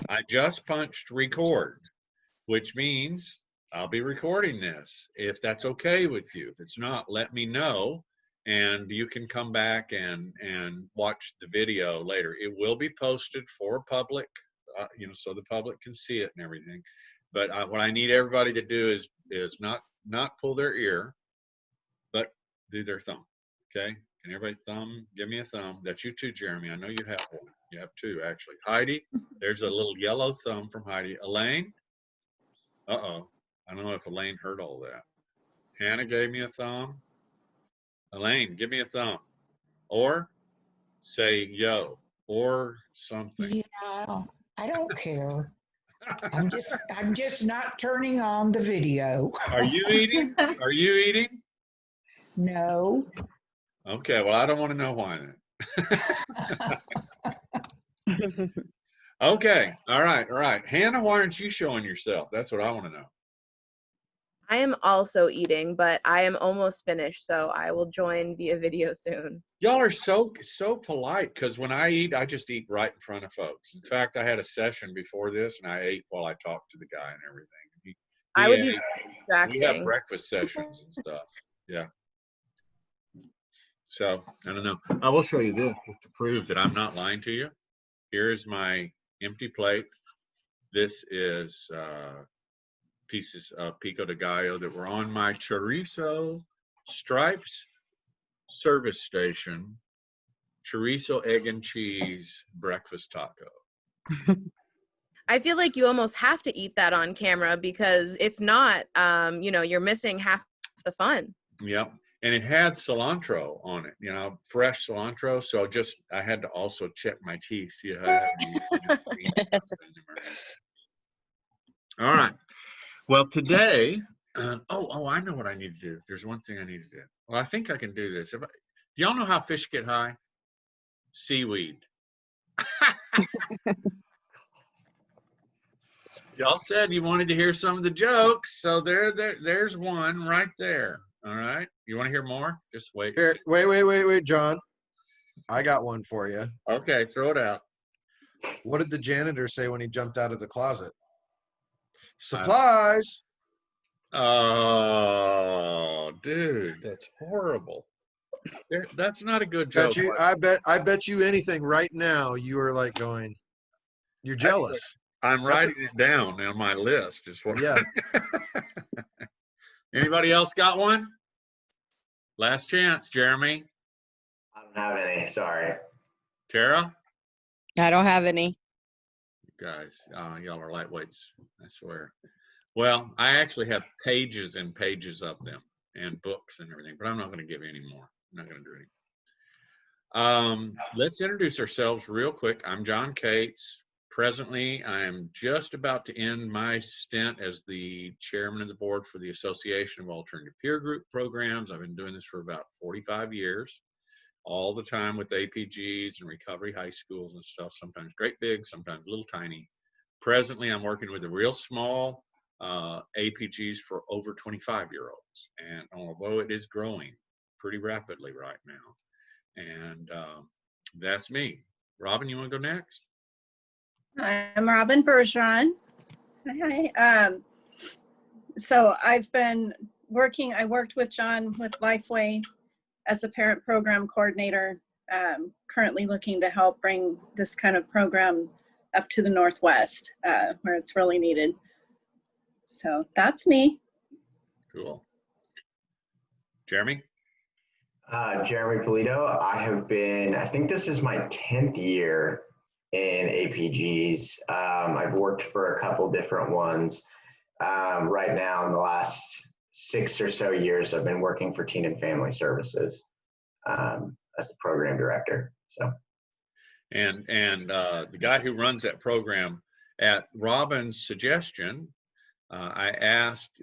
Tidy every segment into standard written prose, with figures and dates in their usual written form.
I just punched record, which means I'll be recording this if that's okay with you. If it's not, let me know and you can come back and watch the video later. It will be posted for public, so the public can see it and everything. But what I need everybody to do is not pull their ear, but do their thumb. Okay? Can everybody give me a thumb? That's you too, Jeremy. I know you have one. You have two, actually. Heidi, there's a little yellow thumb from Heidi. Elaine, uh-oh. I don't know if Elaine heard all that. Hannah gave me a thumb. Elaine, give me a thumb. Or say yo or something. Yeah, I don't care. I'm just not turning on the video. Are you eating? Are you eating? No. Okay, well, I don't want to know why then. Okay, all right. Hannah, why aren't you showing yourself? That's what I want to know. I am also eating, but I am almost finished, so I will join via video soon. Y'all are so polite, because when I eat, I just eat right in front of folks. In fact, I had a session before this, and I ate while I talked to the guy and everything. I would be we distracting. have breakfast sessions and stuff. Yeah. So, I don't know. I will show you this just to prove that I'm not lying to you. Here's my empty plate. This is pieces of pico de gallo that were on my chorizo stripes service station chorizo egg and cheese breakfast taco. I feel like you almost have to eat that on camera, because if not, you're missing half the fun. Yep. And it had cilantro on it, fresh cilantro. So I had to also check my teeth, see how I have All right. Well, today, I know what I need to do. There's one thing I need to do. Well, I think I can do this. Do y'all know how fish get high? Seaweed. Y'all said you wanted to hear some of the jokes, so there's one right there. All right. You want to hear more? Just wait. Here, wait, John. I got one for you. Okay, throw it out. What did the janitor say when he jumped out of the closet? Supplies. Oh, dude, that's horrible. That's not a good joke. I bet you anything right now you are like going, you're jealous. I'm writing it down on my list. Yeah. Anybody else got one? Last chance, Jeremy. I don't have any. Sorry. Tara? I don't have any. Guys, y'all are lightweights, I swear. Well, I actually have pages and pages of them and books and everything, but I'm not going to give any more. I'm not going to do any. Let's introduce ourselves real quick. I'm John Cates. Presently, I am just about to end my stint as the chairman of the board for the Association of Alternative Peer Group Programs. I've been doing this for about 45 years, all the time with APGs and recovery high schools and stuff, sometimes great big, sometimes little tiny. Presently, I'm working with a real small APGs for over 25-year-olds. And although it is growing pretty rapidly right now, and that's me. Robin, you want to go next? I'm Robin Bergeron. Hi. So I've been working, I worked with John with Lifeway as a parent program coordinator, currently looking to help bring this kind of program up to the Northwest, where it's really needed. So that's me. Cool. Jeremy? Jeremy Polito. I think this is my 10th year in APGs. I've worked for a couple different ones. Right now, in the last 6 or so years, I've been working for Teen and Family Services as the program director. So, and the guy who runs that program, at Robin's suggestion, I asked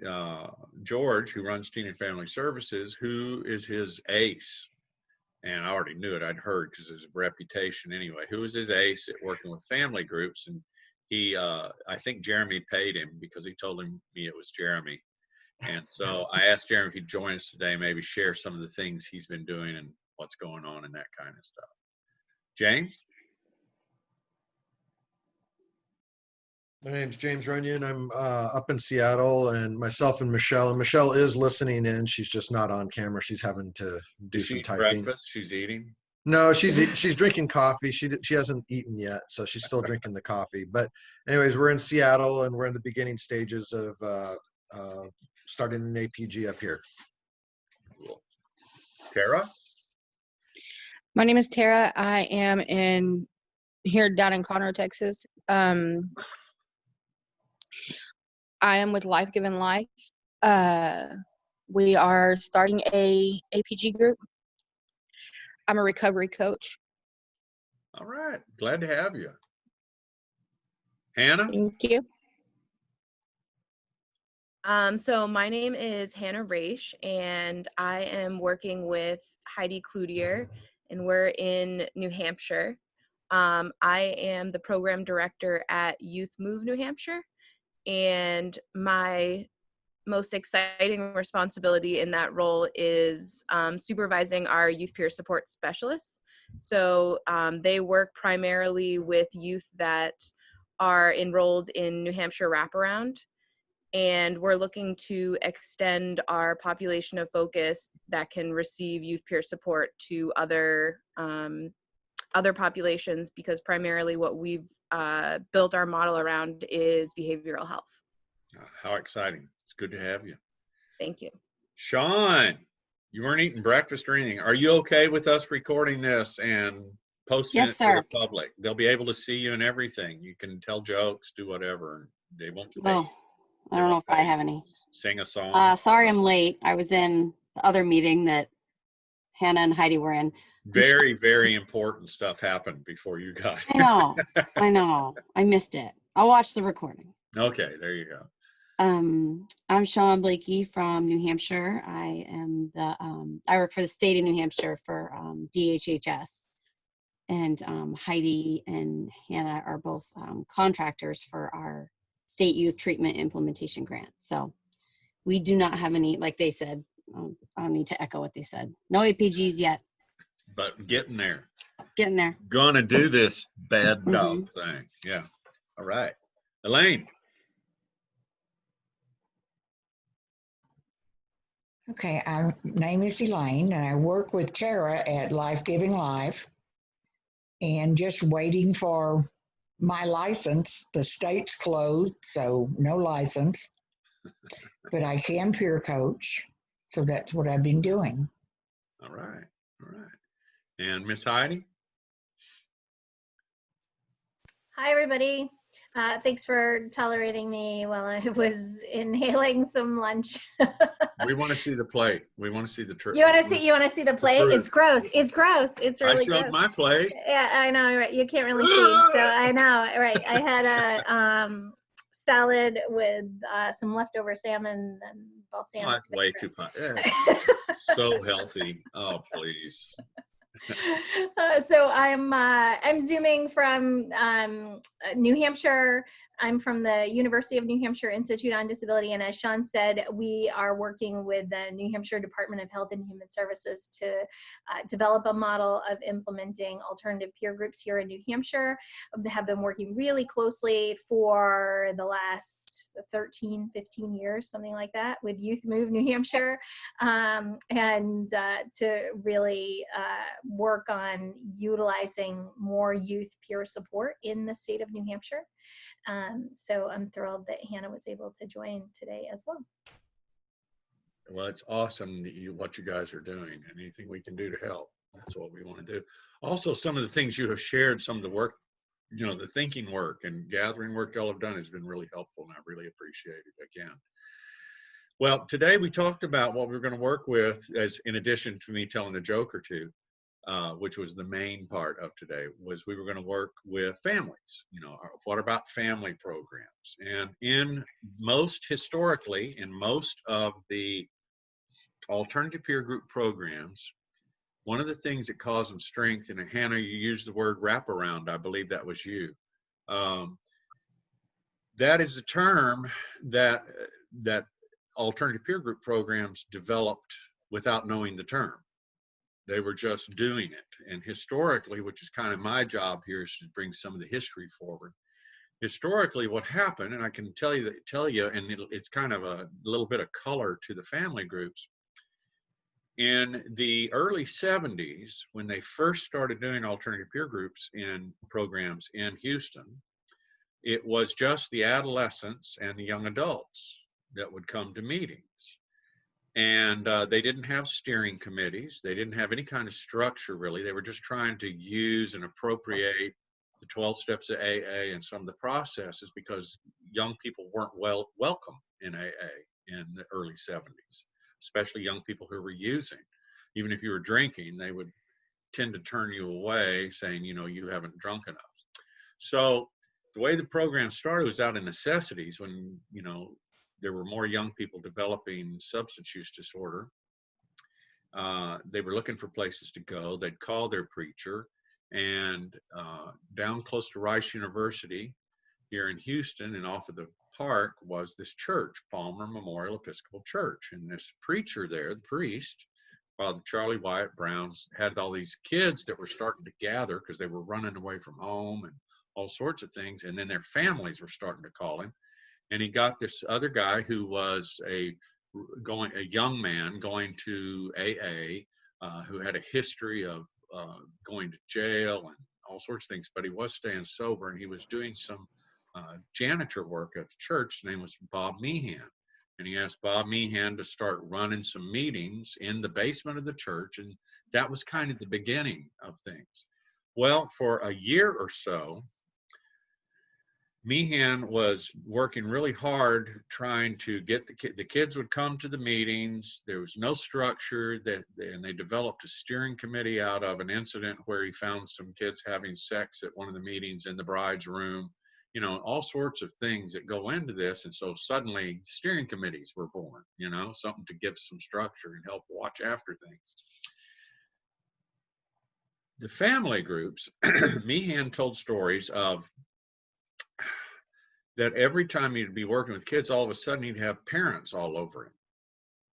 George, who runs Teen and Family Services, who is his ace. And I already knew it. I'd heard because of his reputation anyway. Who was his ace at working with family groups? And he, I think Jeremy paid him because he told me it was Jeremy. And so I asked Jeremy if he'd join us today, maybe share some of the things he's been doing and what's going on and that kind of stuff. James? My name's James Runyon. I'm up in Seattle, and myself and Michelle is listening in. She's just not on camera. She's having to do Is she some eating typing. breakfast? She's eating. No, she's drinking coffee. She hasn't eaten yet, so she's still drinking the coffee. But anyways, we're in Seattle, and we're in the beginning stages of starting an APG up here. Cool. Tara? My name is Tara. I am here down in Conroe, Texas. I am with Life Given Life. We are starting a APG group. I'm a recovery coach. All right. Glad to have you. Hannah? Thank you. So my name is Hannah Raish, and I am working with Heidi Cloutier, and we're in New Hampshire. I am the program director at Youth Move New Hampshire, and my most exciting responsibility in that role is supervising our youth peer support specialists. So they work primarily with youth that are enrolled in New Hampshire wraparound, and we're looking to extend our population of focus that can receive youth peer support to other populations, because primarily what we've built our model around is behavioral health. How exciting. It's good to have you. Thank you. Sean, you weren't eating breakfast or anything. Are you okay with us recording this and posting Yes, it sir. to the public? They'll be able to see you and everything. You can tell jokes, do whatever. They won't pay. Well, I don't know if I have any. Sing a song. Sorry I'm late. I was in the other meeting that Hannah and Heidi were in. Very, very important stuff happened before you got I here. know. I know. I missed it. I'll watch the recording. Okay, there you go. I'm Sean Blakey from New Hampshire. I am I work for the state of New Hampshire for DHHS. And Heidi and Hannah are both contractors for our state youth treatment implementation grant. So we do not have any, like they said, I don't need to echo what they said. No APGs yet. But getting there. Getting there. Gonna do this bad dog thing. Yeah. All right. Elaine. Okay, my name is Elaine, and I work with Tara at Life Giving Life, and just waiting for my license. The state's closed, so no license, but I can peer coach, so that's what I've been doing. All right. All right. And Miss Heidi? Hi, everybody. Thanks for tolerating me while I was inhaling some lunch. We want to see the plate. We want to see the truth. You want to see the plate? It's gross. It's gross. It's really gross. I showed my plate. Yeah, I know, right? You can't really see, so I know, right? I had a salad with some leftover salmon and balsamic. Oh, that's way too much. Yeah, so healthy. Oh, please. So I'm zooming from New Hampshire. I'm from the University of New Hampshire Institute on Disability, and as Sean said, we are working with the New Hampshire Department of Health and Human Services to develop a model of implementing alternative peer groups here in New Hampshire. We have been working really closely for the last 13, 15 years, something like that, with Youth Move New Hampshire, and to really work on utilizing more youth peer support in the state of New Hampshire. So I'm thrilled that Hannah was able to join today as well. Well, it's awesome that what you guys are doing, and anything we can do to help. That's what we want to do. Also, some of the things you have shared, some of the work, you know, the thinking work and gathering work y'all have done has been really helpful, and I really appreciate it again. Well, today we talked about what we were going to work with, as in addition to me telling a joke or two, which was the main part of today, was we were going to work with families. You know, what about family programs? And historically, in most of the alternative peer group programs, one of the things that caused them strength, and Hannah, you used the word wraparound, I believe that was you. That is a term that alternative peer group programs developed without knowing the term. They were just doing it. And historically, which is kind of my job here, is to bring some of the history forward. historically what happened, and I can tell you, and it's kind of a little bit of color to the family groups. In the early 70s, when they first started doing alternative peer groups in programs in Houston, it was just the adolescents and the young adults that would come to meetings. And they didn't have steering committees. They didn't have any kind of structure, really. They were just trying to use and appropriate the 12 steps of AA and some of the processes, because young people weren't welcome in AA in the early 70s, especially young people who were using. Even if you were drinking, they would tend to turn you away, saying, you know, you haven't drunk enough. So the way the program started was out of necessities, when, you know, there were more young people developing substance use disorder. They were looking for places to go. They'd call their preacher, and down close to Rice University here in Houston and off of the park was this church, Palmer Memorial Episcopal Church. And this preacher there, the priest, Father Charlie Wyatt Brown, had all these kids that were starting to gather because they were running away from home and all sorts of things. And then their families were starting to call him. And he got this other guy who was a young man going to AA, who had a history of going to jail and all sorts of things, but he was staying sober, and he was doing some janitor work at the church. His name was Bob Meehan. And he asked Bob Meehan to start running some meetings in the basement of the church. And that was kind of the beginning of things. Well, for a year or so, Meehan was working really hard trying to get the kids would come to the meetings. There was no structure, and they developed a steering committee out of an incident where he found some kids having sex at one of the meetings in the bride's room, you know, all sorts of things that go into this. And so suddenly steering committees were born, you know, something to give some structure and help watch after things. The family groups, Meehan told stories of that every time he'd be working with kids, all of a sudden he'd have parents all over him.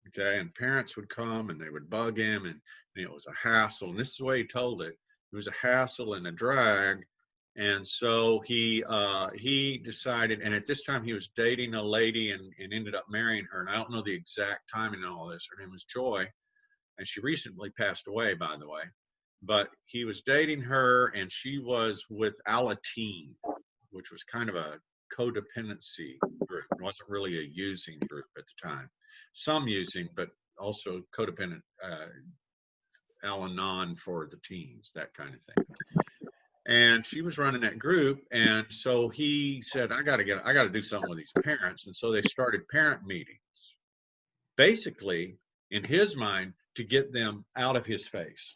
Okay, and parents would come and they would bug him, and it was a hassle. And this is the way he told it. It was a hassle and a drag. And so he decided, and at this time he was dating a lady and ended up marrying her. And I don't know the exact timing and all this. Her name was Joy, and she recently passed away, by the way. But he was dating her, and she was with Alateen, which was kind of a codependency group. It wasn't really a using group at the time. Some using, but also codependent, Al-Anon for the teens, that kind of thing. And she was running that group, and so he said, I got to do something with these parents. And so they started parent meetings, basically in his mind, to get them out of his face,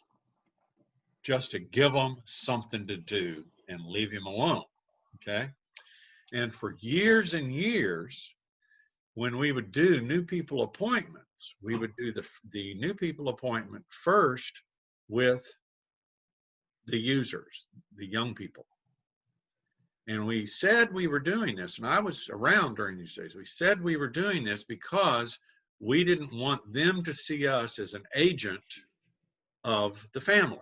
just to give them something to do and leave him alone. Okay. And for years and years, when we would do new people appointments, we would do the new people appointment first with the users, the young people. And we said we were doing this, and I was around during these days. We said we were doing this because we didn't want them to see us as an agent of the family.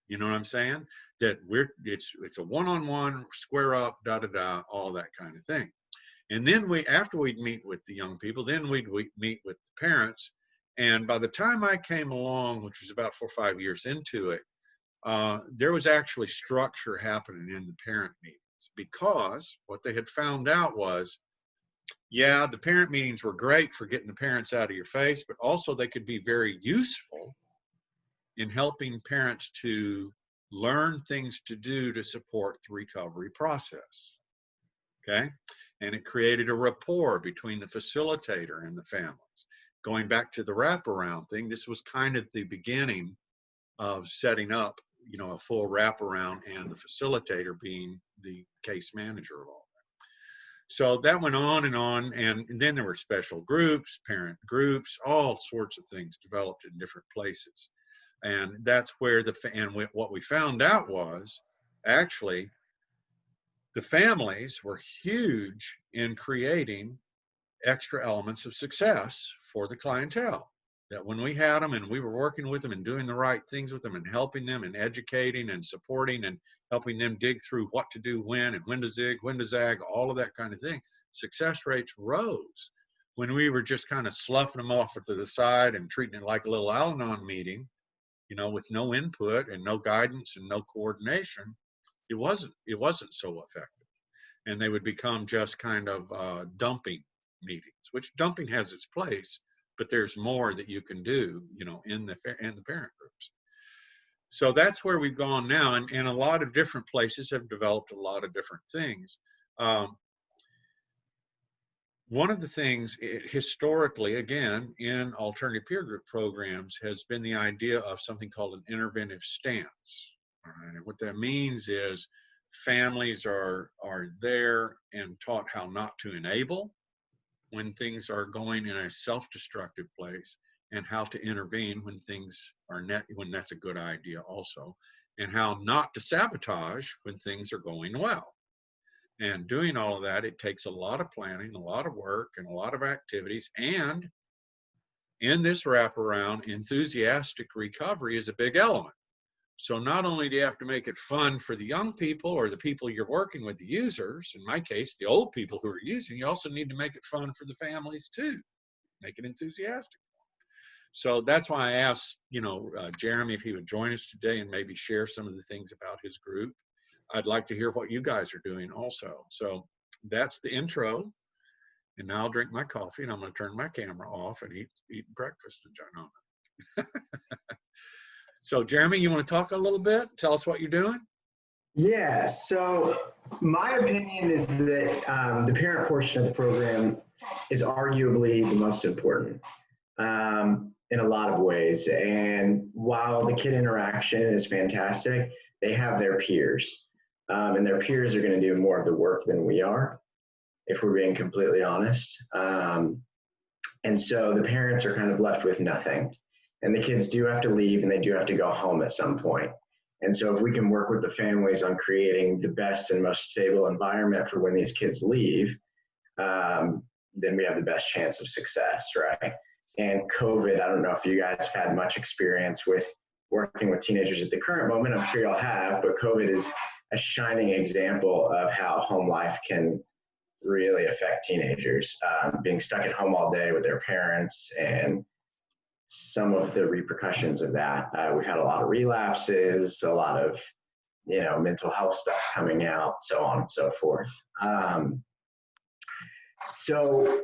You know what I'm saying? That it's a one-on-one, square up, da-da-da, all that kind of thing. And then after we'd meet with the young people, then we'd meet with the parents. And by the time I came along, which was about 4 or 5 years into it, there was actually structure happening in the parent meetings, because what they had found out was, yeah, the parent meetings were great for getting the parents out of your face, but also they could be very useful in helping parents to learn things to do to support the recovery process. Okay. And it created a rapport between the facilitator and the families. Going back to the wraparound thing, this was kind of the beginning of setting up, you know, a full wraparound, and the facilitator being the case manager of all that. So that went on, and then there were special groups, parent groups, all sorts of things developed in different places. And that's where what we found out was, actually, the families were huge in creating extra elements of success for the clientele. that when we had them and we were working with them and doing the right things with them and helping them and educating and supporting and helping them dig through what to do when and when to zig, when to zag, all of that kind of thing, success rates rose. When we were just kind of sloughing them off to the side and treating it like a little Al-Anon meeting, you know, with no input and no guidance and no coordination, it wasn't so effective. And they would become just kind of dumping meetings, which dumping has its place, but there's more that you can do, you know, in the parent groups. So that's where we've gone now, and a lot of different places have developed a lot of different things. One of the things historically, again, in alternative peer group programs has been the idea of something called an interventive stance. All right? And what that means is families are there and taught how not to enable when things are going in a self-destructive place, and how to intervene when things are when that's a good idea also, and how not to sabotage when things are going well. And doing all of that, it takes a lot of planning, a lot of work, and a lot of activities. And in this wraparound, enthusiastic recovery is a big element. So not only do you have to make it fun for the young people or the people you're working with, the users, in my case, the old people who are using, you also need to make it fun for the families too. Make it enthusiastic. So that's why I asked, you know, Jeremy if he would join us today and maybe share some of the things about his group. I'd like to hear what you guys are doing also. So that's the intro. And now I'll drink my coffee and I'm going to turn my camera off and eat breakfast in a moment. So Jeremy, you want to talk a little bit? Tell us what you're doing? Yeah, so my opinion is that the parent portion of the program is arguably the most important in a lot of ways. And while the kid interaction is fantastic, they have their peers. And their peers are going to do more of the work than we are, if we're being completely honest. And so the parents are kind of left with nothing. And the kids do have to leave and they do have to go home at some point. And so if we can work with the families on creating the best and most stable environment for when these kids leave, then we have the best chance of success, right? And COVID, I don't know if you guys have had much experience with working with teenagers at the current moment. I'm sure y'all have, but COVID is a shining example of how home life can really affect teenagers, being stuck at home all day with their parents and some of the repercussions of that. We've had a lot of relapses, a lot of, you know, mental health stuff coming out, so on and so forth. So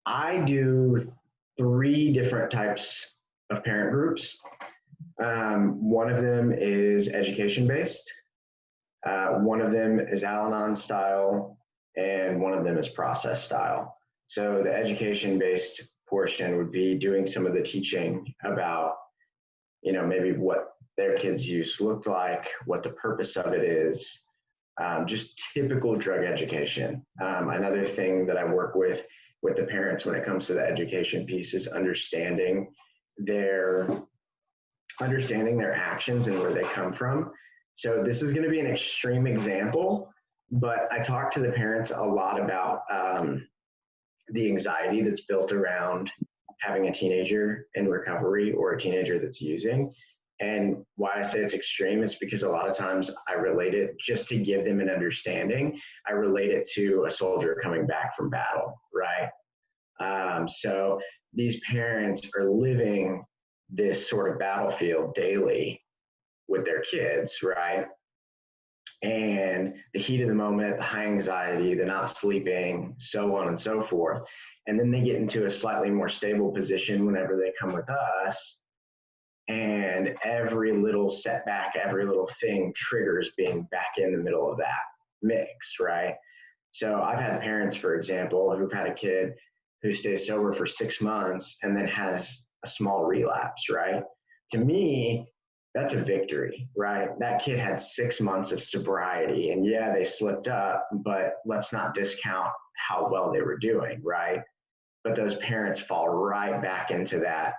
I do 3 different types of parent groups. One of them is education-based. One of them is Al-Anon style, and one of them is process style. So the education-based portion would be doing some of the teaching about, you know, maybe what their kids' use looked like, what the purpose of it is, just typical drug education. Another thing that I work with the parents when it comes to the education piece is understanding their actions and where they come from. So this is going to be an extreme example, but I talk to the parents a lot about the anxiety that's built around having a teenager in recovery or a teenager that's using. And why I say it's extreme is because a lot of times I relate it, just to give them an understanding, I relate it to a soldier coming back from battle, right? So these parents are living this sort of battlefield daily with their kids, right? And the heat of the moment, the high anxiety, the not sleeping, so on and so forth. And then they get into a slightly more stable position whenever they come with us. And every little setback, every little thing triggers being back in the middle of that mix, right? So I've had parents, for example, who've had a kid who stays sober for 6 months and then has a small relapse, right? To me, that's a victory, right? That kid had 6 months of sobriety, and yeah, they slipped up, but let's not discount how well they were doing, right? But those parents fall right back into that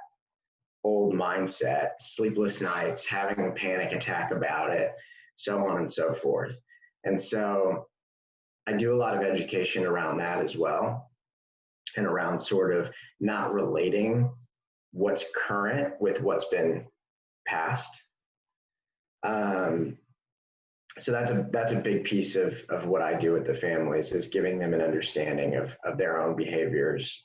old mindset, sleepless nights, having a panic attack about it, so on and so forth. And so I do a lot of education around that as well, and around sort of not relating what's current with what's been past. So that's a big piece of what I do with the families, is giving them an understanding of their own behaviors,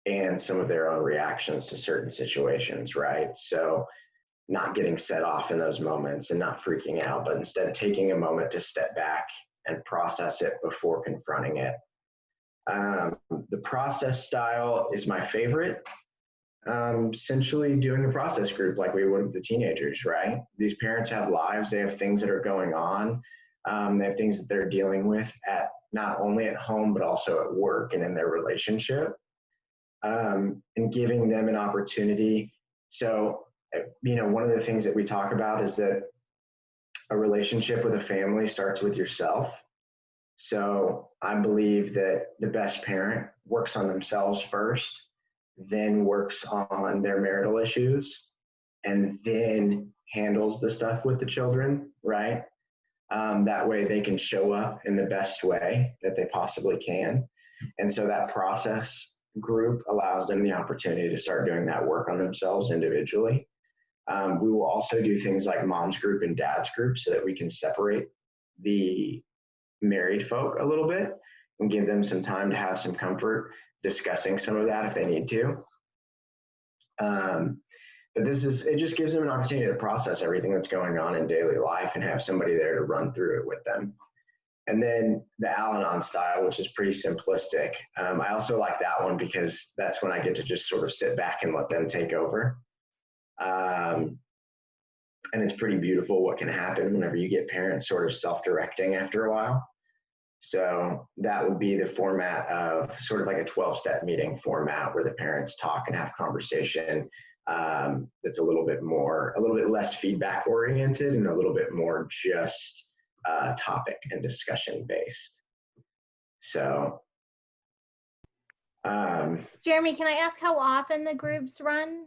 and some of their own reactions to certain situations, right? So not getting set off in those moments and not freaking out, but instead taking a moment to step back and process it before confronting it. The process style is my favorite. Essentially doing a process group like we would with the teenagers, right? These parents have lives, they have things that are going on, they have things that they're dealing with at not only at home, but also at work and in their relationship, and giving them an opportunity. So, one of the things that we talk about is that a relationship with a family starts with yourself. So I believe that the best parent works on themselves first, then works on their marital issues, and then handles the stuff with the children, right? That way they can show up in the best way that they possibly can. And so that process group allows them the opportunity to start doing that work on themselves individually. We will also do things like mom's group and dad's group so that we can separate the married folk a little bit and give them some time to have some comfort discussing some of that if they need to. But it just gives them an opportunity to process everything that's going on in daily life and have somebody there to run through it with them. And then the Al-Anon style, which is pretty simplistic. I also like that one because that's when I get to just sort of sit back and let them take over. And it's pretty beautiful what can happen whenever you get parents sort of self-directing after a while. So that would be the format of sort of like a 12-step meeting format where the parents talk and have conversation. That's a little bit less feedback oriented and a little bit more just topic and discussion based. So, Jeremy, can I ask how often the groups run?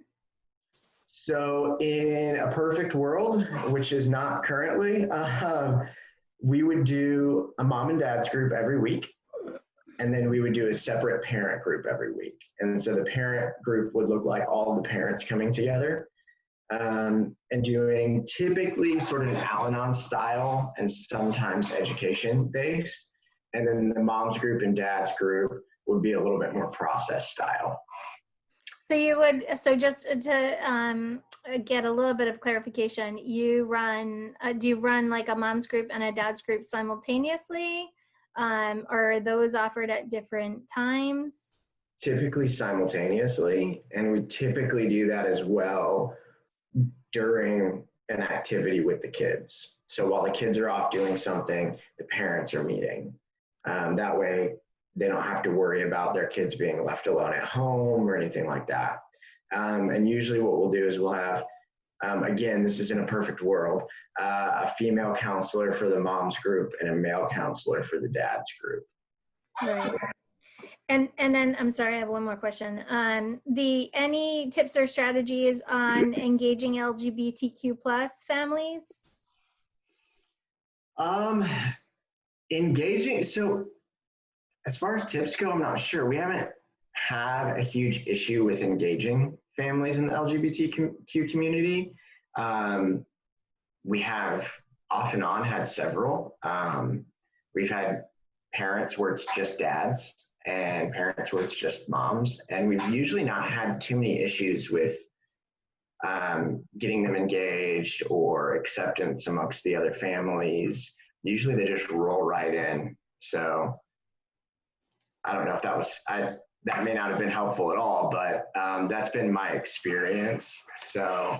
So in a perfect world, which is not currently, we would do a mom and dad's group every week. And then we would do a separate parent group every week. And so the parent group would look like all the parents coming together, and doing typically sort of an Al-Anon style and sometimes education based. And then the mom's group and dad's group would be a little bit more process style. So just to get a little bit of clarification, do you run like a mom's group and a dad's group simultaneously? Or are those offered at different times? Typically simultaneously, and we typically do that as well during an activity with the kids. So while the kids are off doing something, the parents are meeting. That way they don't have to worry about their kids being left alone at home or anything like that. And usually what we'll do is we'll have, again, this is in a perfect world, a female counselor for the mom's group and a male counselor for the dad's group. Right. And then, I'm sorry, I have one more question. Any tips or strategies on engaging LGBTQ plus families? Engaging, so as far as tips go, I'm not sure. We haven't had a huge issue with engaging families in the LGBTQ community. We have off and on had several. We've had parents where it's just dads and parents where it's just moms. And we've usually not had too many issues with getting them engaged or acceptance amongst the other families. Usually they just roll right in. So I don't know if that may not have been helpful at all, but that's been my experience. So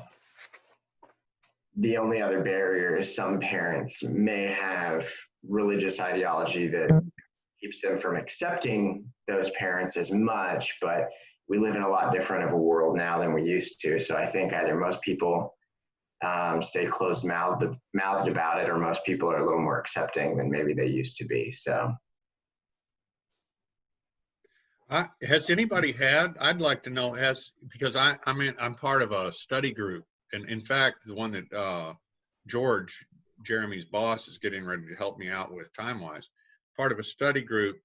the only other barrier is some parents may have religious ideology that keeps them from accepting those parents as much, but we live in a lot different of a world now than we used to. So I think either most people stay closed-mouthed about it, or most people are a little more accepting than maybe they used to be. So. Has anybody I'd like to know, because I'm part of a study group, and in fact, the one that George, Jeremy's boss, is getting ready to help me out with time-wise, part of a study group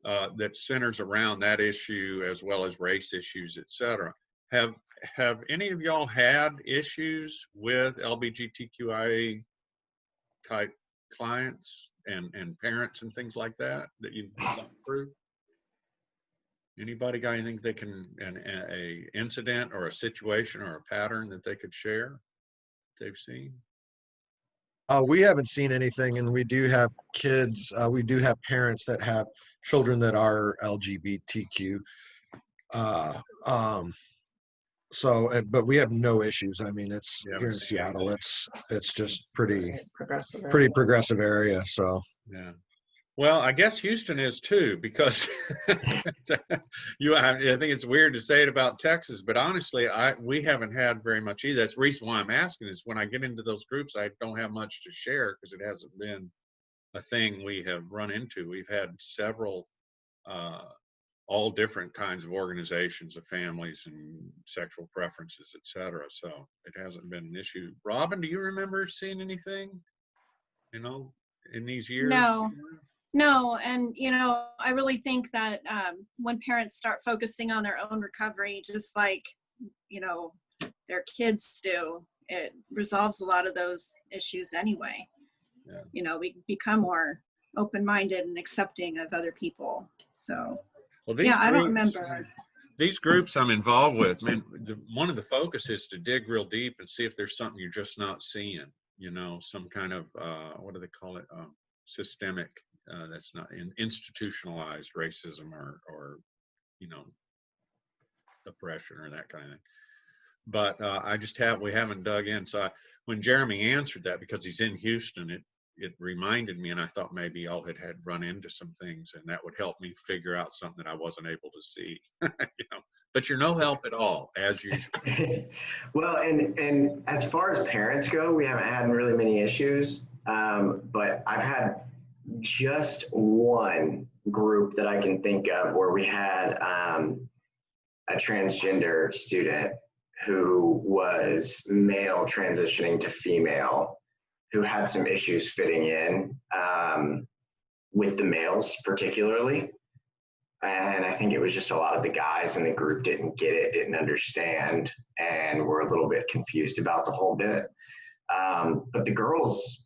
that centers around that issue as well as race issues, et cetera. Have any of y'all had issues with LGBTQIA type clients and parents and things like that you've gone through? Anybody got anything they can, a incident or a situation or a pattern that they could share they've seen? We haven't seen anything, and we do have kids. We do have parents that have children that are LGBTQ. Uh, um, but we have no issues. I mean, it's You haven't here in seen Seattle. anything. It's just pretty Progressive. progressive area. So Yeah. Well, I guess Houston is too, because I think it's weird to say it about Texas, but honestly, we haven't had very much either. That's the reason why I'm asking is when I get into those groups, I don't have much to share because it hasn't been a thing we have run into. We've had several, all different kinds of organizations of families and sexual preferences, et cetera. So it hasn't been an issue. Robin, do you remember seeing anything, in these years? No, and I really think that when parents start focusing on their own recovery, just like their kids do, it resolves a lot of those issues anyway. Yeah. We become more open-minded and accepting of other people. So Well, I don't remember. These groups I'm involved with, man, one of the focus is to dig real deep and see if there's something you're just not seeing, some kind of, what do they call it? Systemic, that's not institutionalized racism or oppression or that kind of thing. But we haven't dug in. So when Jeremy answered that, because he's in Houston, it reminded me, and I thought maybe y'all had run into some things, and that would help me figure out something that I wasn't able to see. But you're no help at all, as usual. Well, and as far as parents go, we haven't had really many issues, but I've had just one group that I can think of where we had a transgender student who was male transitioning to female, who had some issues fitting in with the males particularly. And I think it was just a lot of the guys in the group didn't get it, didn't understand, and were a little bit confused about the whole bit. But the girls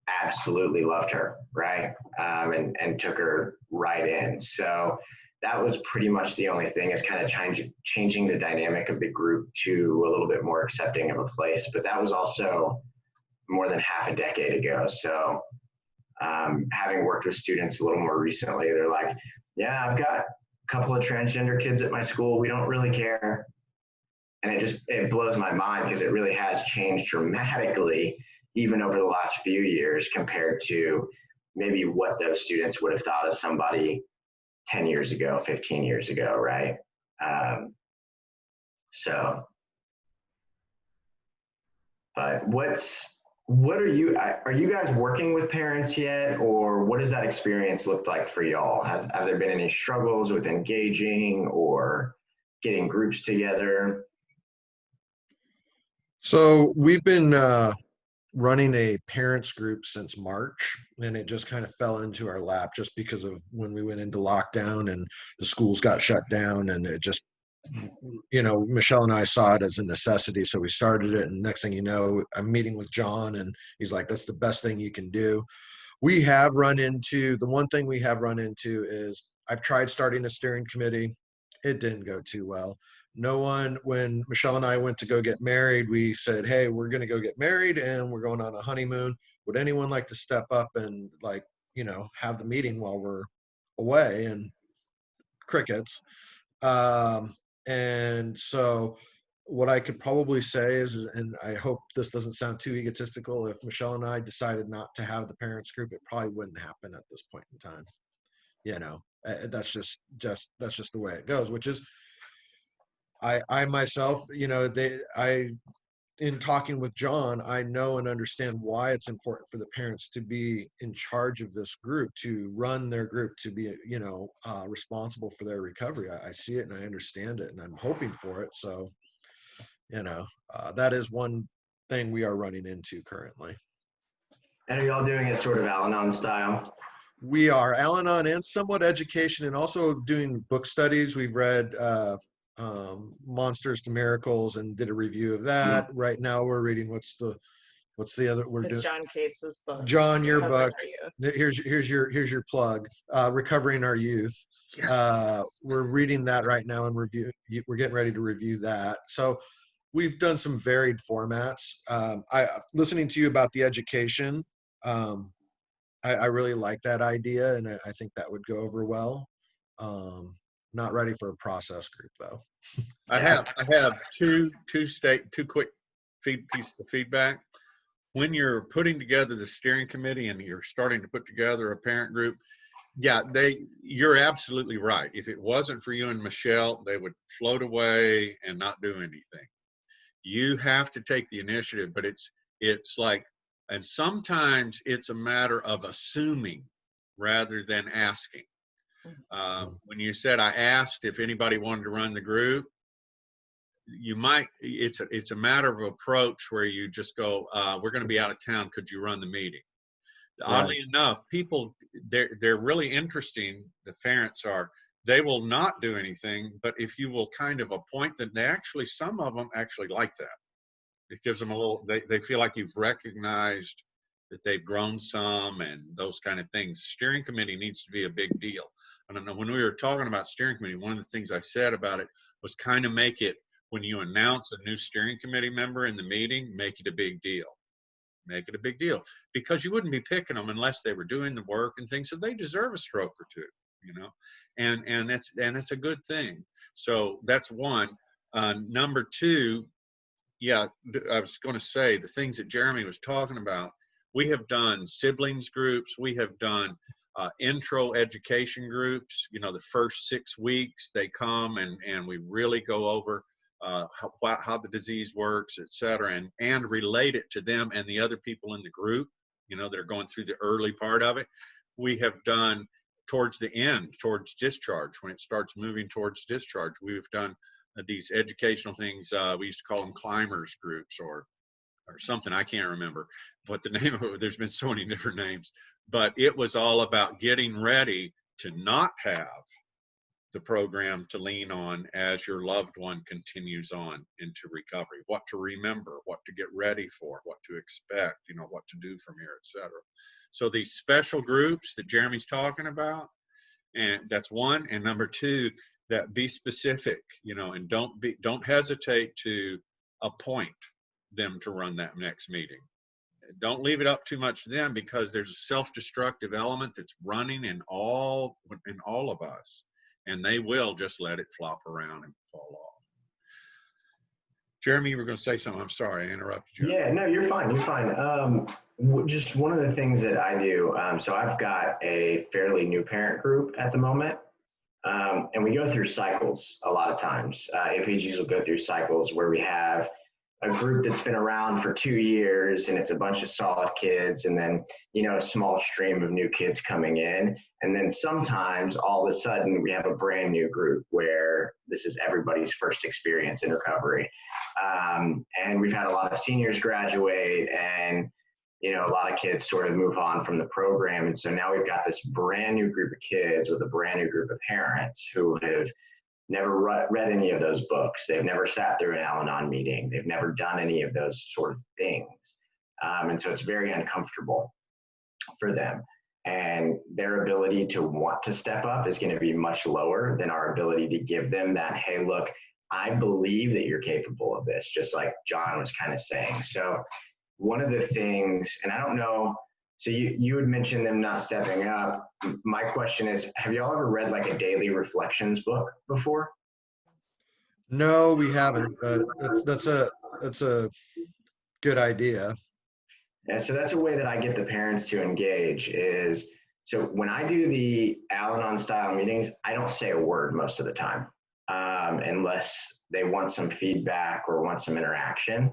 absolutely loved her, right? And took her right in. So that was pretty much the only thing, is kind of changing the dynamic of the group to a little bit more accepting of a place. But that was also more than half a decade ago. So having worked with students a little more recently, they're like, yeah, I've got a couple of transgender kids at my school. We don't really care. And it blows my mind, because it really has changed dramatically, even over the last few years, compared to maybe what those students would have thought of somebody 10 years ago, 15 years ago, right? But what are you guys working with parents yet, or what does that experience look like for y'all? Have there been any struggles with engaging or getting groups together? So we've been running a parents group since March, and it just kind of fell into our lap just because of when we went into lockdown and the schools got shut down, and it just, Michelle and I saw it as a necessity. So we started it, and next thing you know, I'm meeting with John, and he's like, that's the best thing you can do. The one thing we have run into is I've tried starting a steering committee. It didn't go too well. When Michelle and I went to go get married, we said, hey, we're going to go get married and we're going on a honeymoon. Would anyone like to step up and have the meeting while we're away? And crickets. And so what I could probably say is, and I hope this doesn't sound too egotistical, if Michelle and I decided not to have the parents group, it probably wouldn't happen at this point in time. That's just the way it goes, which is, I myself, in talking with John, I know and understand why it's important for the parents to be in charge of this group, to run their group, to be, responsible for their recovery. I see it and I understand it, and I'm hoping for it. So, that is one thing we are running into currently. And are y'all doing it sort of Al-Anon style? We are Al-Anon and somewhat education, and also doing book studies. We've read Monsters to Miracles and did a review of that. Right now we're reading what's the other we're It's doing John Cates's book. John, your Recovering book. Our Youth. Here's your plug. Recovering Our Youth. We're reading that right now and we're getting ready to review that. So we've done some varied formats. Listening to you about the education, I really like that idea, and I think that would go over well. Not ready for a process group though. I have two quick pieces of feedback. When you're putting together the steering committee and you're starting to put together a parent group, yeah, you're absolutely right. If it wasn't for you and Michelle, they would float away and not do anything. You have to take the initiative, but it's like, and sometimes it's a matter of assuming rather than asking. When you said I asked if anybody wanted to run the group, you might, it's a matter of approach where you just go, we're going to be out of town, could you run the meeting? Right. Oddly enough, people, they're really interesting, the parents are, they will not do anything, but if you will kind of appoint them, some of them actually like that. It gives them a little, they feel like you've recognized that they've grown some and those kind of things. Steering committee needs to be a big deal. I don't know, when we were talking about steering committee, one of the things I said about it was kind of make it, when you announce a new steering committee member in the meeting, make it a big deal. Make it a big deal, because you wouldn't be picking them unless they were doing the work and things. So they deserve a stroke or two, you know, and that's a good thing. So that's one. Number two, yeah, I was going to say the things that Jeremy was talking about. We have done siblings groups. We have done intro education groups. You know, the first 6 weeks they come and we really go over how the disease works, et cetera, and relate it to them and the other people in the group, you know, that are going through the early part of it. We have done towards the end, towards discharge, when it starts moving towards discharge, we've done these educational things. We used to call them climbers groups or something. I can't remember what the name of it. There's been so many different names, but it was all about getting ready to not have the program to lean on as your loved one continues on into recovery, what to remember, what to get ready for, what to expect, you know, what to do from here, etc. So these special groups that Jeremy's talking about, and that's one. And number two, that be specific, you know, and don't hesitate to appoint them to run that next meeting. Don't leave it up too much to them, because there's a self-destructive element that's running in all of us. And they will just let it flop around and fall off. Jeremy, you were going to say something. I'm sorry, I interrupted you. Yeah, no, you're fine. You're fine. Just one of the things that I do, so I've got a fairly new parent group at the moment, and we go through cycles a lot of times. APGs will go through cycles where we have a group that's been around for 2 years and it's a bunch of solid kids, and then, you know, a small stream of new kids coming in. And then sometimes all of a sudden we have a brand new group where this is everybody's first experience in recovery. And we've had a lot of seniors graduate, and, you know, a lot of kids sort of move on from the program. And so now we've got this brand new group of kids with a brand new group of parents who have never read any of those books. They've never sat through an Al-Anon meeting. They've never done any of those sort of things. And so it's very uncomfortable for them. And their ability to want to step up is going to be much lower than our ability to give them that, hey, look, I believe that you're capable of this, just like John was kind of saying. So one of the things, and I don't know, so you had mentioned them not stepping up. My question is, have y'all ever read like a daily reflections book before? No, we haven't, but that's a good idea. And so that's a way that I get the parents to engage is, so when I do the Al-Anon style meetings, I don't say a word most of the time, unless they want some feedback or want some interaction.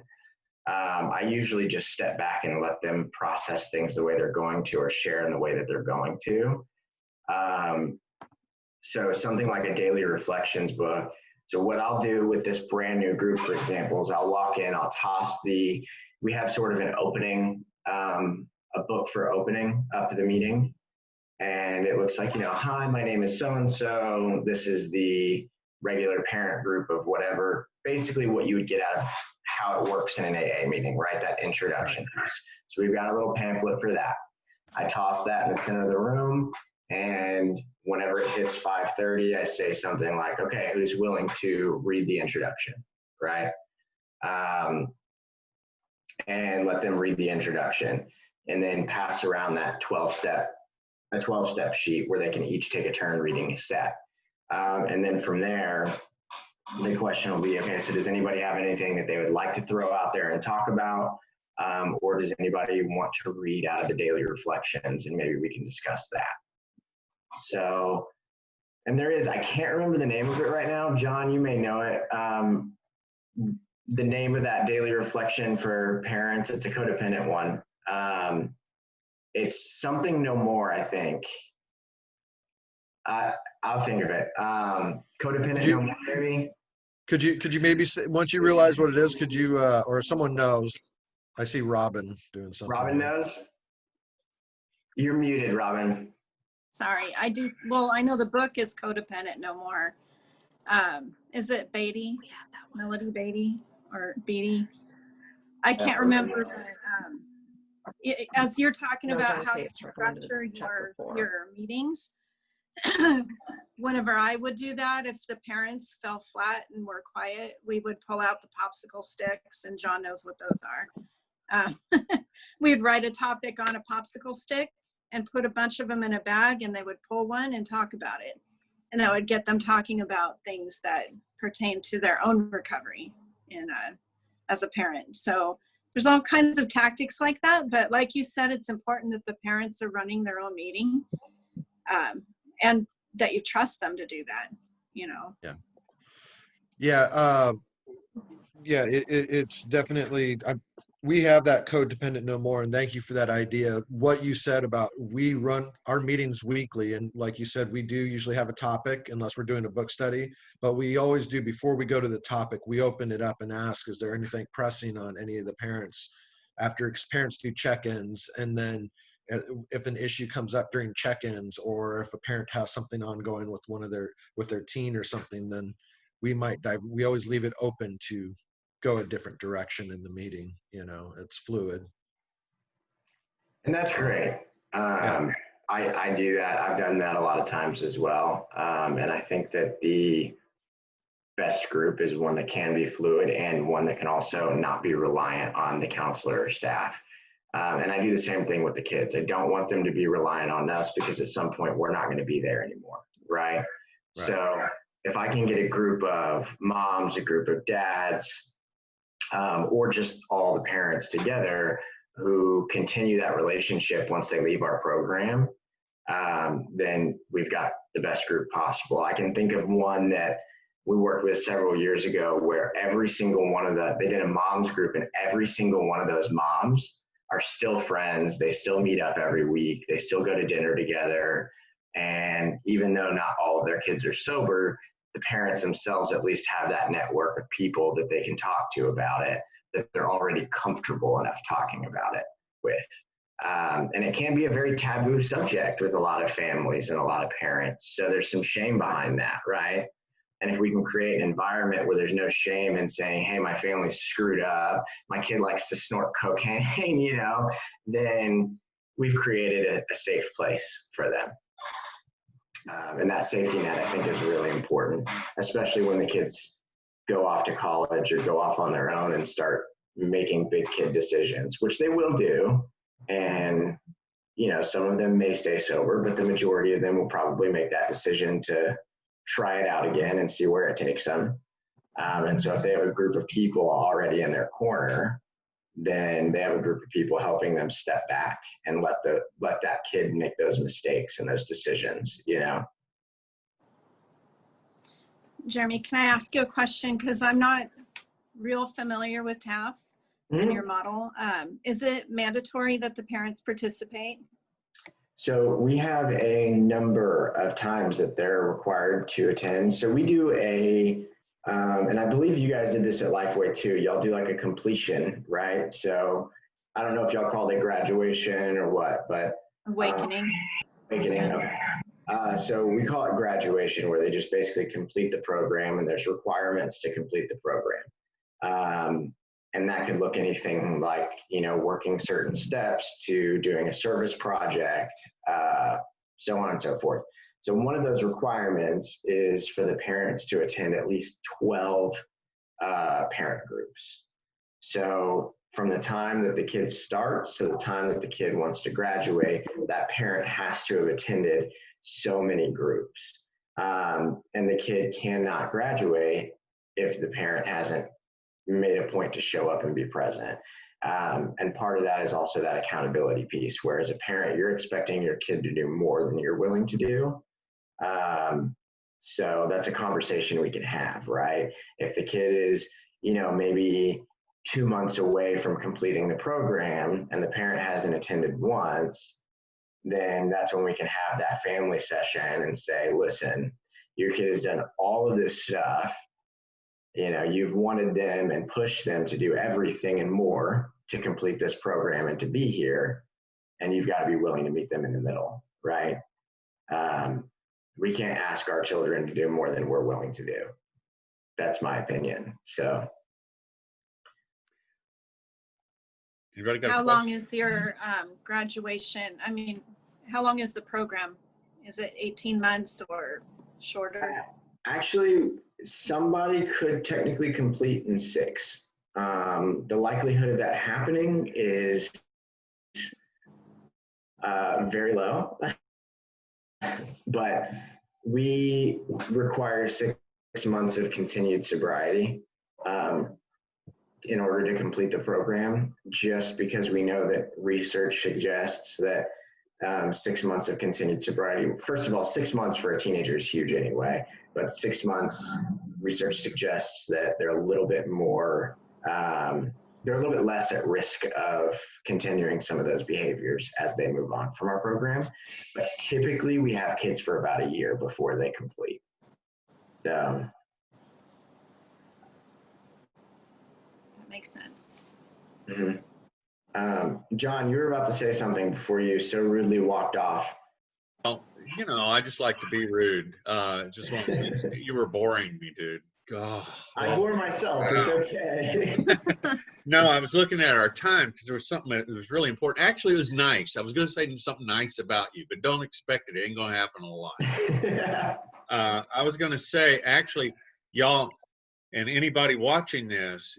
I usually just step back and let them process things the way they're going to, or share in the way that they're going to. So something like a daily reflections book. So what I'll do with this brand new group, for example, is I'll walk in, I'll toss we have sort of an opening, a book for opening up the meeting. And it looks like, you know, hi, my name is so-and-so. This is the regular parent group of whatever, basically what you would get out of how it works in an AA meeting, right? That introduction piece. So we've got a little pamphlet for that. I toss that in the center of the room, and whenever it hits 5:30, I say something like, okay, who's willing to read the introduction, right? And let them read the introduction, and then pass around that 12-step sheet where they can each take a turn reading a set. And then from there, the question will be, okay, so does anybody have anything that they would like to throw out there and talk about? Or does anybody want to read out of the daily reflections, and maybe we can discuss that. So, and there is, I can't remember the name of it right now. John, you may know it. The name of that daily reflection for parents, it's a codependent one. It's something no more, I think. I'll think of it. Codependent no more, maybe. Could you maybe say, once you realize what it is, could you, or if someone knows, I see Robin doing something. Robin knows? You're muted, Robin. Sorry, I do. Well, I know the book is Codependent No More. Is it Beatty? Melody Beatty or Beatty? I can't remember. But, as you're talking about how you structure your meetings, whenever I would do that, if the parents fell flat and were quiet, we would pull out the popsicle sticks, and John knows what those are. We'd write a topic on a popsicle stick and put a bunch of them in a bag, and they would pull one and talk about it. And I would get them talking about things that pertain to their own recovery as a parent. So there's all kinds of tactics like that. But like you said, it's important that the parents are running their own meeting, and that you trust them to do that, you know? Yeah. It's definitely, we have that codependent no more, and thank you for that idea. What you said about, we run our meetings weekly, and like you said, we do usually have a topic unless we're doing a book study, but we always do, before we go to the topic, we open it up and ask, is there anything pressing on any of the parents? After parents do check-ins, and then if an issue comes up during check-ins, or if a parent has something ongoing with their teen or something, then we might dive. We always leave it open to go a different direction in the meeting. You know, it's fluid. And that's great. Yeah. I do that. I've done that a lot of times as well. And I think that the best group is one that can be fluid, and one that can also not be reliant on the counselor or staff. And I do the same thing with the kids. I don't want them to be reliant on us, because at some point we're not going to be there anymore, right? So if I can get a group of moms, a group of dads, or just all the parents together who continue that relationship once they leave our program, then we've got the best group possible. I can think of one that we worked with several years ago, where every single one of they did a moms group, and every single one of those moms are still friends. They still meet up every week. They still go to dinner together. And even though not all of their kids are sober, the parents themselves at least have that network of people that they can talk to about it, that they're already comfortable enough talking about it with. And it can be a very taboo subject with a lot of families and a lot of parents. So there's some shame behind that, right? And if we can create an environment where there's no shame in saying, hey, my family's screwed up, my kid likes to snort cocaine, you know, then we've created a safe place for them. And that safety net, I think, is really important, especially when the kids go off to college or go off on their own and start making big kid decisions, which they will do. And, you know, some of them may stay sober, but the majority of them will probably make that decision to try it out again and see where it takes them. And so if they have a group of people already in their corner, then they have a group of people helping them step back and let that kid make those mistakes and those decisions, you know? Jeremy, can I ask you a question? Because I'm not real familiar with TAFs in your model. Is it mandatory that the parents participate? So we have a number of times that they're required to attend. So we do and I believe you guys did this at Lifeway too. Y'all do like a completion, right? So I don't know if y'all call it graduation or what, but Awakening. Awakening. So we call it graduation, where they just basically complete the program, and there's requirements to complete the program. And that could look anything like, working certain steps to doing a service project, so on and so forth. So one of those requirements is for the parents to attend at least 12 parent groups. So from the time that the kid starts to the time that the kid wants to graduate, that parent has to have attended so many groups. And the kid cannot graduate if the parent hasn't made a point to show up and be present. And part of that is also that accountability piece, where as a parent, you're expecting your kid to do more than you're willing to do. So that's a conversation we can have, right? If the kid is, maybe 2 months away from completing the program and the parent hasn't attended once, then that's when we can have that family session and say, listen, your kid has done all of this stuff. You've wanted them and pushed them to do everything and more to complete this program and to be here. And you've got to be willing to meet them in the middle, right? We can't ask our children to do more than we're willing to do. That's my opinion. So. Anybody got a How long question? is your graduation? I mean, how long is the program? Is it 18 months or shorter? Actually, somebody could technically complete in 6. The likelihood of that happening is very low, but we require 6 months of continued sobriety in order to complete the program, just because we know that research suggests that 6 months of continued sobriety, first of all, 6 months for a teenager is huge anyway, but 6 months, research suggests that they're a little bit more, they're a little bit less at risk of continuing some of those behaviors as they move on from our program. But typically we have kids for about a year before they complete. So. That makes sense. Mm-hmm. John, you were about to say something before you so rudely walked off. Well, I just like to be rude. Just want to say you were boring me, dude. God. I bore myself. It's okay. No, I was looking at our time because there was something that was really important. Actually, it was nice. I was going to say something nice about you, but don't expect it. It ain't going to happen a lot. I was going to say, actually, y'all and anybody watching this,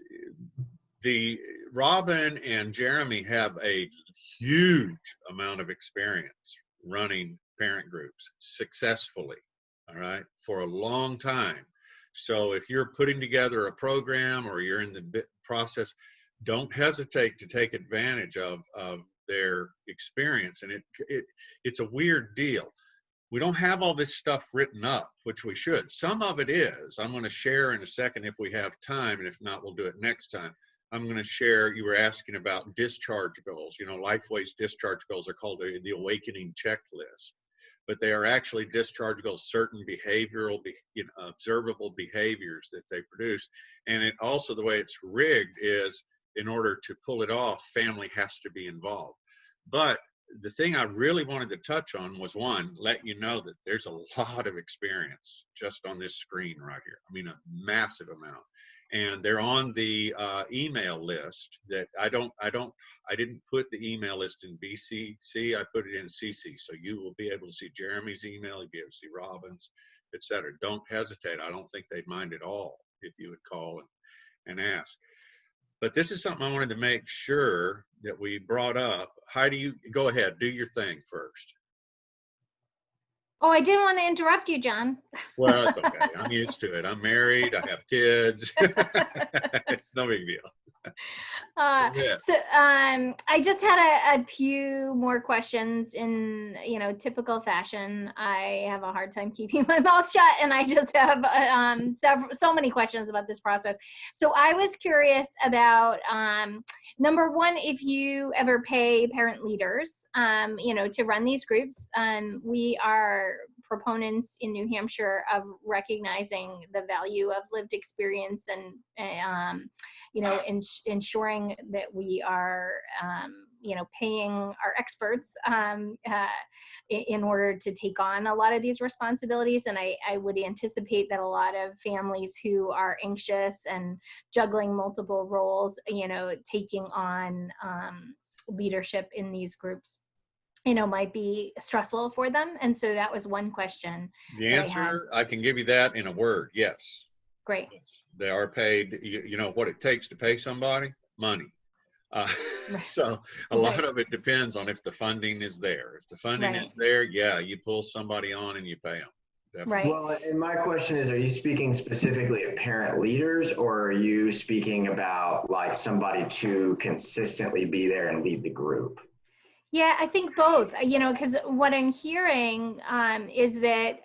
Robin and Jeremy have a huge amount of experience running parent groups successfully, all right, for a long time. So if you're putting together a program or you're in the process, don't hesitate to take advantage of their experience. And it's a weird deal. We don't have all this stuff written up, which we should. Some of it is. I'm going to share in a second if we have time, and if not, we'll do it next time. I'm going to share, you were asking about discharge goals. Lifeway's discharge goals are called the Awakening Checklist, but they are actually discharge goals, certain behavioral, observable behaviors that they produce. And it also, the way it's rigged is, in order to pull it off, family has to be involved. But the thing I really wanted to touch on was, one, let you know that there's a lot of experience just on this screen right here. I mean, a massive amount. And they're on the email list that I didn't put the email list in BCC, I put it in CC. So you will be able to see Jeremy's email, you'll be able to see Robin's, etc. Don't hesitate. I don't think they'd mind at all if you would call and ask. But this is something I wanted to make sure that we brought up. Heidi, you go ahead, do your thing first. Oh, I didn't want to interrupt you, John. Well, it's okay. I'm used to it. I'm married. I have kids. It's no big deal. Yeah. So I just had a few more questions in typical fashion. I have a hard time keeping my mouth shut, and I just have so many questions about this process. So I was curious about number one, if you ever pay parent leaders to run these groups. We are proponents in New Hampshire of recognizing the value of lived experience and ensuring that we are paying our experts in order to take on a lot of these responsibilities. And I would anticipate that a lot of families who are anxious and juggling multiple roles, taking on leadership in these groups, might be stressful for them. And so that was one question. The answer, I can give you that in a word. Yes. Great. They are paid. You know what it takes to pay somebody? Money. So a lot of it depends on if the funding is there. If the funding is there, yeah, you pull somebody on and you pay them. Definitely. Right. Well, and my question is, are you speaking specifically of parent leaders, or are you speaking about like somebody to consistently be there and lead the group? Yeah, I think both, because what I'm hearing is that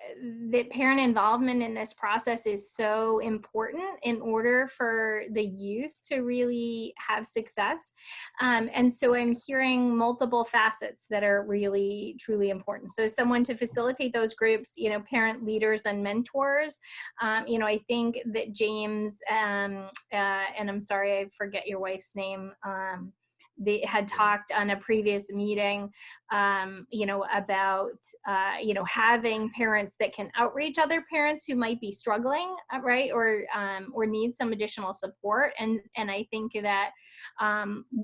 parent involvement in this process is so important in order for the youth to really have success. And so I'm hearing multiple facets that are really, truly important. So someone to facilitate those groups, parent leaders and mentors. I think that James, and I'm sorry, I forget your wife's name, they had talked on a previous meeting, about, having parents that can outreach other parents who might be struggling, right, or need some additional support. And I think that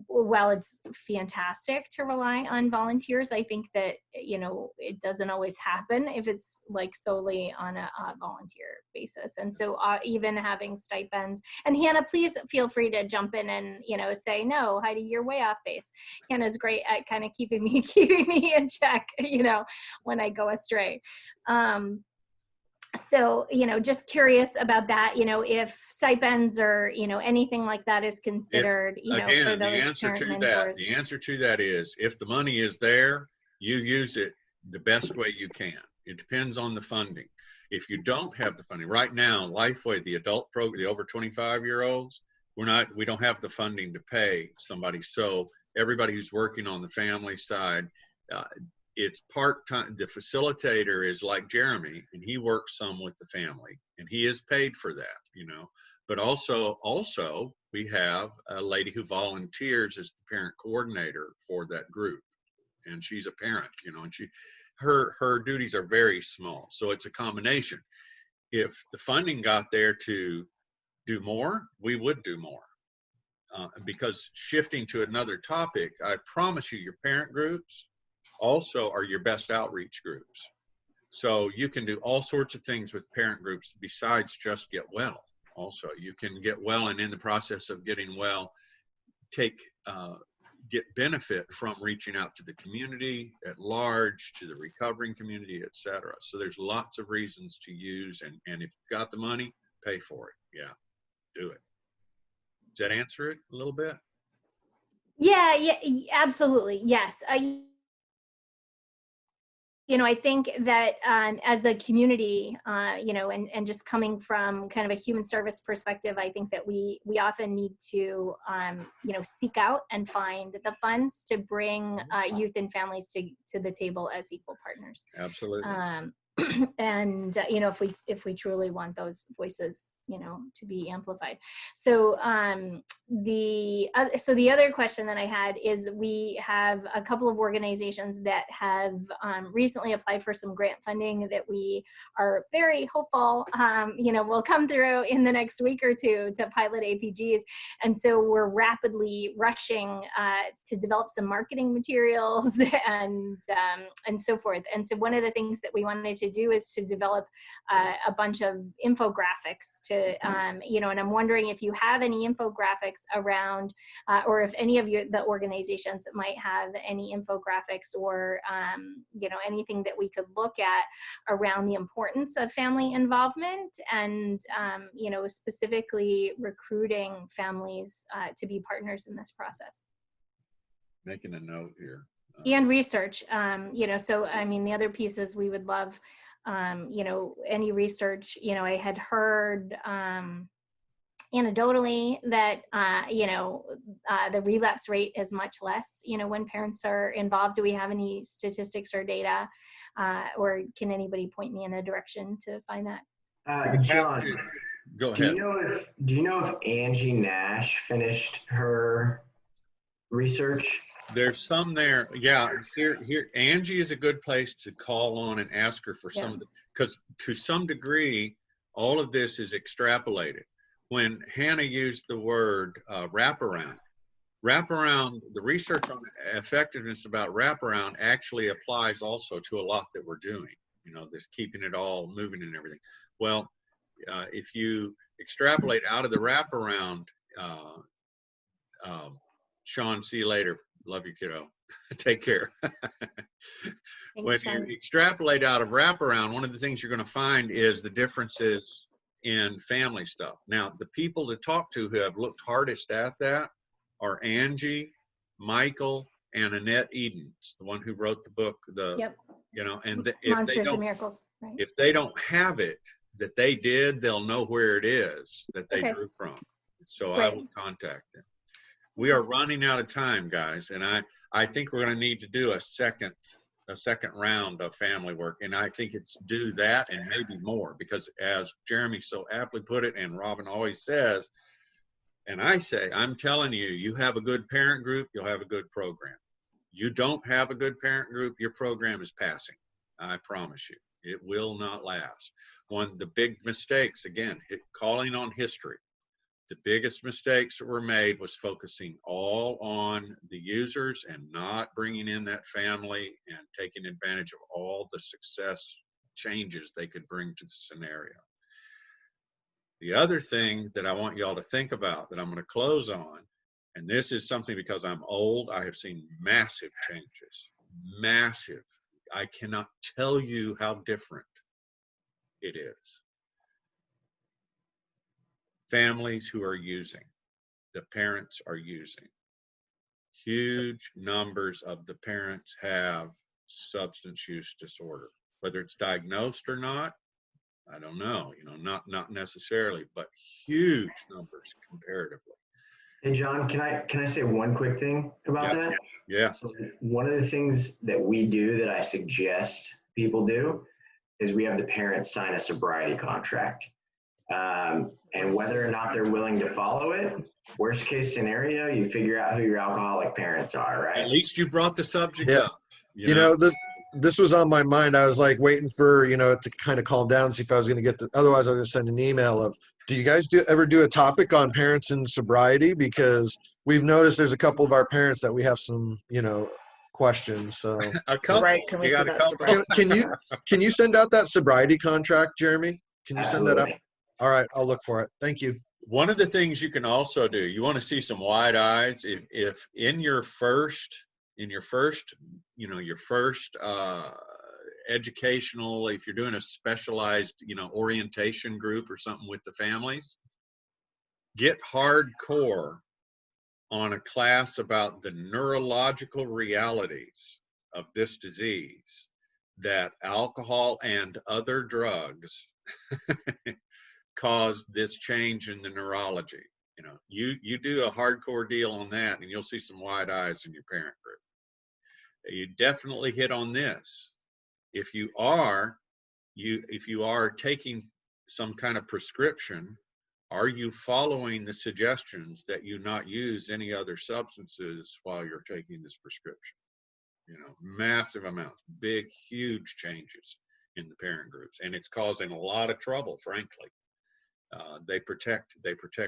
while it's fantastic to rely on volunteers, I think that, it doesn't always happen if it's like solely on a volunteer basis. And so even having stipends, and Hannah, please feel free to jump in and, say, no, Heidi, you're way off base. Hannah's great at kind of keeping me in check, when I go astray. So, just curious about that, if stipends or, anything like that is considered, again, for those the answer parent to mentors. the answer to that is, if the money is there, you use it the best way you can. It depends on the funding. If you don't have the funding right now, Lifeway, the adult program, the over 25-year-olds, we don't have the funding to pay somebody. So everybody who's working on the family side, it's part-time. The facilitator is like Jeremy, and he works some with the family, and he is paid for that, but also we have a lady who volunteers as the parent coordinator for that group, and she's a parent, and her duties are very small. So it's a combination. If the funding got there to do more, we would do more. Because shifting to another topic, I promise you, your parent groups also are your best outreach groups. So you can do all sorts of things with parent groups besides just get well. Also, you can get well, and in the process of getting well, get benefit from reaching out to the community at large, to the recovering community, etc. So there's lots of reasons to use, and if you've got the money, pay for it. Yeah, do it. Does that answer it a little bit? Yeah, absolutely. Yes. I think that as a community, and just coming from kind of a human service perspective, I think that we often need to, seek out and find the funds to bring youth and families to the table as equal partners. Absolutely. And if we truly want those voices to be amplified. So the other question that I had is, we have a couple of organizations that have recently applied for some grant funding that we are very hopeful will come through in the next week or two to pilot APGs. And so we're rapidly rushing to develop some marketing materials and so forth. And so one of the things that we wanted to do is to develop a bunch of infographics to, and I'm wondering if you have any infographics around, or if any of the organizations might have any infographics or, anything that we could look at around the importance of family involvement and, specifically recruiting families to be partners in this process. Making a note here. And research, so I mean, the other pieces we would love, any research. I had heard anecdotally that the relapse rate is much less when parents are involved. Do we have any statistics or data, or can anybody point me in a direction to find that? John, go ahead. Do you know if Angie Nash finished her research? There's some there. Yeah, here. Angie is a good place to call on and ask her for some of the, because to some degree, all of this is extrapolated. When Hannah used the word wraparound, the research on effectiveness about wraparound actually applies also to a lot that we're doing. You know, this keeping it all moving and everything. Well, if you extrapolate out of the wraparound, Sean, see you later. Love you, kiddo. Take care. When you extrapolate out of wraparound, one of the things you're going to find is the differences in family stuff. Now, the people to talk to who have looked hardest at that are Angie, Michael, and Annette Edens, the one who wrote the book. You know, and Monsters and Miracles. Right. If they don't have it that they did, they'll know where it is that they drew from. So I will contact them. We are running out of time, guys, and I think we're going to need to do a second round of family work, and I think it's do that and maybe more, because as Jeremy so aptly put it, and Robin always says, and I say, I'm telling you, you have a good parent group, you'll have a good program. You don't have a good parent group, your program is passing. I promise you, it will not last. One of the big mistakes, again, calling on history. The biggest mistakes that were made was focusing all on the users and not bringing in that family and taking advantage of all the success changes they could bring to the scenario. The other thing that I want y'all to think about that I'm going to close on, and this is something because I'm old, I have seen massive changes, massive. I cannot tell you how different it is. Families who are using, the parents are using. Huge numbers of the parents have substance use disorder. Whether it's diagnosed or not, I don't know, you know, not necessarily, but huge numbers comparatively. Hey, John, can I say one quick thing about that? Yeah. So one of the things that we do that I suggest people do is we have the parents sign a sobriety contract. And whether or not they're willing to follow it, worst case scenario, you figure out who your alcoholic parents are, right? At least you brought the subject up. You know, this was on my mind. I was like waiting for, you know, it to kind of calm down, see if I was going to get the, otherwise I was going to send an email of, do you guys ever do a topic on parents and sobriety? Because we've noticed there's a couple of our parents that we have some, you know, questions. So a couple. Right, can we send that sobriety? Can you send out that sobriety contract, Jeremy? Can you send that up? All right, I'll look for it. Thank you. One of the things you can also do, you want to see some wide eyes. If in your first, you know, your first educational, if you're doing a specialized, you know, orientation group or something with the families, get hardcore on a class about the neurological realities of this disease, that alcohol and other drugs cause this change in the neurology. You know, you do a hardcore deal on that and you'll see some wide eyes in your parent group. You definitely hit on this. If you are taking some kind of prescription, are you following the suggestions that you not use any other substances while you're taking this prescription? You know, massive amounts, big, huge changes in the parent groups, and it's causing a lot of trouble, frankly. They protect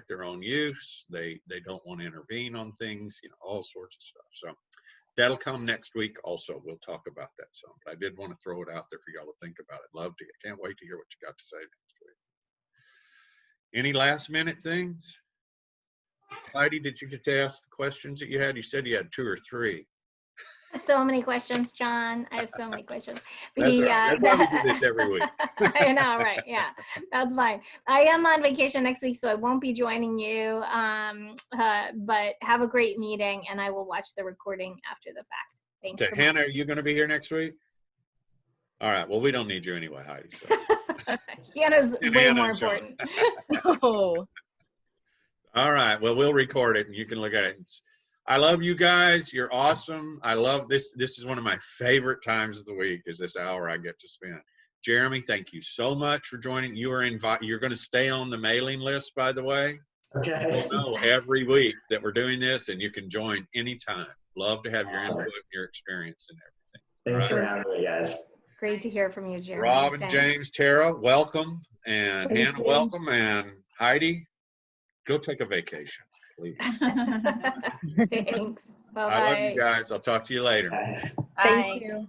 their own use. They don't want to intervene on things, you know, all sorts of stuff. So that'll come next week. Also, we'll talk about that some. But I did want to throw it out there for y'all to think about it. Loved it. Can't wait to hear what you got to say next week. Any last minute things? Heidi, did you get to ask the questions that you had? You said you had 2 or 3. So many questions, John. I have so many questions. That's right. That's why we do this every week. I know, right? Yeah, that's fine. I am on vacation next week, so I won't be joining you. But have a great meeting, and I will watch the recording after the fact. Thanks. Okay, so Hannah, much. are you going to be here next week? All right. Well, we don't need you anyway, Heidi. So. Hannah's way Hannah more and Sean. important. No. All right. Well, we'll record it and you can look at it. I love you guys. You're awesome. I love this. This is one of my favorite times of the week, is this hour I get to spend. Jeremy, thank you so much for joining. You are you're going to stay on the mailing list, by the way. Okay. We'll know every week that we're doing this, and you can join anytime. Love to have your Awesome. input, your experience, and everything. Thanks All for right. having me, guys. Great to hear from you, Jeremy. Rob and Thanks. James, Tara, welcome. And Thank Hannah, you. welcome. And Heidi, go take a vacation, please. Thanks. I love you Bye-bye. guys. I'll talk to you later. Guys. Thank you.